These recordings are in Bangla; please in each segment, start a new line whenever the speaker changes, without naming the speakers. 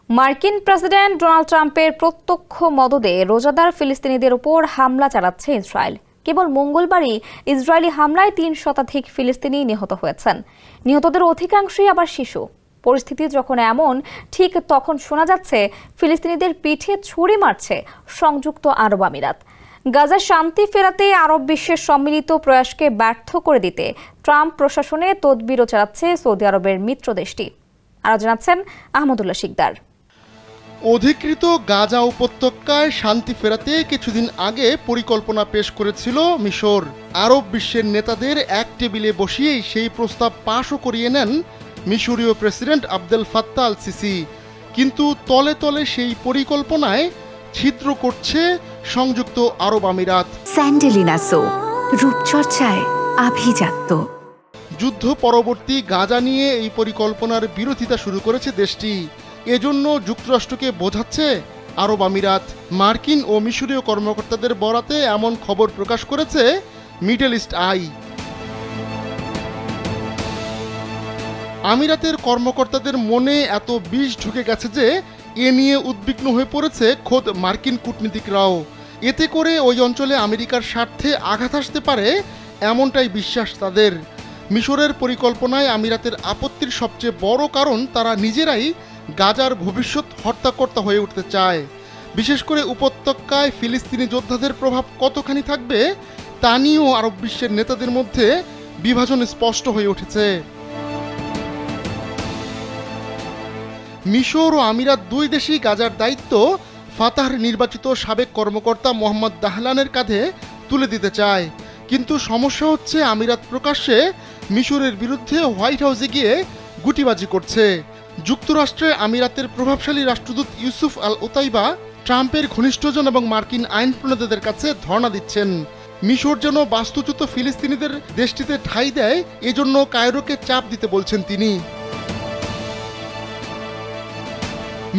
মার্কিন প্রেসিডেন্ট ডোনাল্ড ট্রাম্পের প্রত্যক্ষ মদদে রোজাদার ফিলিস্তিনিদের উপর হামলা চালাচ্ছে ইসরায়েল। কেবল মঙ্গলবারই ইসরায়েলি হামলায় ৩ শতাধিক ফিলিস্তিনি নিহত হয়েছেন। নিহতদের অধিকাংশই আবার শিশু। পরিস্থিতি যখন এমন, ঠিক তখন শোনা যাচ্ছে ফিলিস্তিনিদের পিঠে ছুরি মারছে সংযুক্ত আরব আমিরাত। গাজার শান্তি ফেরাতে আরব বিশ্বের সম্মিলিত প্রয়াসকে ব্যর্থ করে দিতে ট্রাম্প প্রশাসনে তদবিরও চালাচ্ছে সৌদি আরবের মিত্র দেশটি। আরও জানাচ্ছেন আহমদুল্লাহ শিকদার।
অধিকৃত গাজা উপত্যকায় শান্তি ফেরাতে কিছুদিন আগে পরিকল্পনা পেশ করেছিল মিশর। আরব বিশ্বের নেতাদের এক টেবিলে বসিয়েই সেই প্রস্তাব পাশও করিয়ে নেন মিশরীয় president Abdel Fattah al CC. কিন্তু তলে তলে সেই পরিকল্পনায় ছিদ্র করছে সংযুক্ত আরব আমিরাত।
স্যান্ডেলিনা সো, রূপচর্চায় আভিজাত্য।
যুদ্ধ পরবর্তী গাজা নিয়ে এই পরিকল্পনার বিরোধিতা শুরু করেছে দেশটি। এজন্য যুক্তরাষ্ট্রকে বোঝাচ্ছে আরব আমিরাত। মার্কিন ও মিশরীয় কর্মকর্তাদের বরাতে এমন খবর প্রকাশ করেছে মিডল ইস্ট আই। আমিরাতের কর্মকর্তাদের মনে এত বিষ ঢুকে গেছে যে এ নিয়ে উদ্বিগ্ন হয়ে পড়েছে খোদ মার্কিন কূটনীতিকরাও। এতে করে ওই অঞ্চলে আমেরিকার স্বার্থে আঘাত আসতে পারে, এমনটাই বিশ্বাস তাদের। মিশরের পরিকল্পনায় আমিরাতের আপত্তির সবচেয়ে বড় কারণ তারা নিজেরাই গাজার ভবিষ্যৎ হর্তাকর্তা হয়ে উঠতে চায়। বিশেষ করে উপত্যকায় ফিলিস্তিনি যোদ্ধাদের প্রভাব কতখানি থাকবে তা নিয়েও আরব বিশ্বের নেতাদের মধ্যে বিভাজন স্পষ্ট হয়ে উঠেছে। মিশর ও আমিরাত দুই দেশই গাজার দায়িত্ব ফাতাহর নির্বাচিত সাবেক কর্মকর্তা মোহাম্মদ দাহলানের কাঁধে তুলে দিতে চায়। কিন্তু সমস্যা হচ্ছে আমিরাত প্রকাশ্যে মিশরের বিরুদ্ধে হোয়াইট হাউসে গিয়ে গুটিবাজি করছে। যুক্তরাষ্ট্রে আমিরাতের প্রভাবশালী রাষ্ট্রদূত ইউসুফ আল ওতাইবা ট্রাম্পের ঘনিষ্ঠজন এবং মার্কিন আইন প্রণেতাদের কাছে ধর্ণা দিচ্ছেন। মিশর যেন বাস্তুচ্যুত ফিলিস্তিনিদের দেশটিতে ঠাঁই দেয়, এজন্য কায়রোকে চাপ দিতে বলছেন তিনি।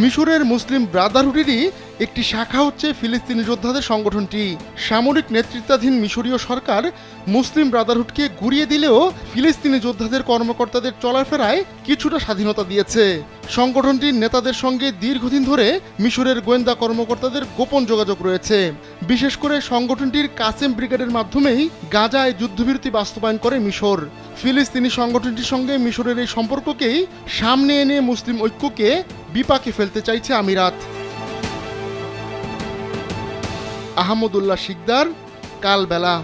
মিশরের মুসলিম ব্রাদারহুডেরই একটি শাখা হচ্ছে ফিলিস্তিনি যোদ্ধাদের সংগঠনটি। সামরিক নেতৃত্বাধীন মিশরীয় সরকার মুসলিম ব্রাদারহুডকে গুড়িয়ে দিলেও ফিলিস্তিনি যোদ্ধাদের কর্মকর্তাদের চলাফেরায় কিছুটা স্বাধীনতা দিয়েছে। সংগঠনটির নেতাদের সঙ্গে দীর্ঘদিন ধরে মিশরের গোয়েন্দা কর্মকর্তাদের গোপন যোগাযোগ রয়েছে। বিশেষ করে সংগঠনটির কাসেম ব্রিগেডের মাধ্যমেই গাজায় যুদ্ধবিরতি বাস্তবায়ন করে মিশর। ফিলিস্তিনি সংগঠনটির সঙ্গে মিশরের এই সম্পর্ককেই সামনে এনে মুসলিম ঐক্যকে বিপাকে ফেলতে চাইছে আমিরাত। আহমদুল্লাহ শিকদার, কালবেলা।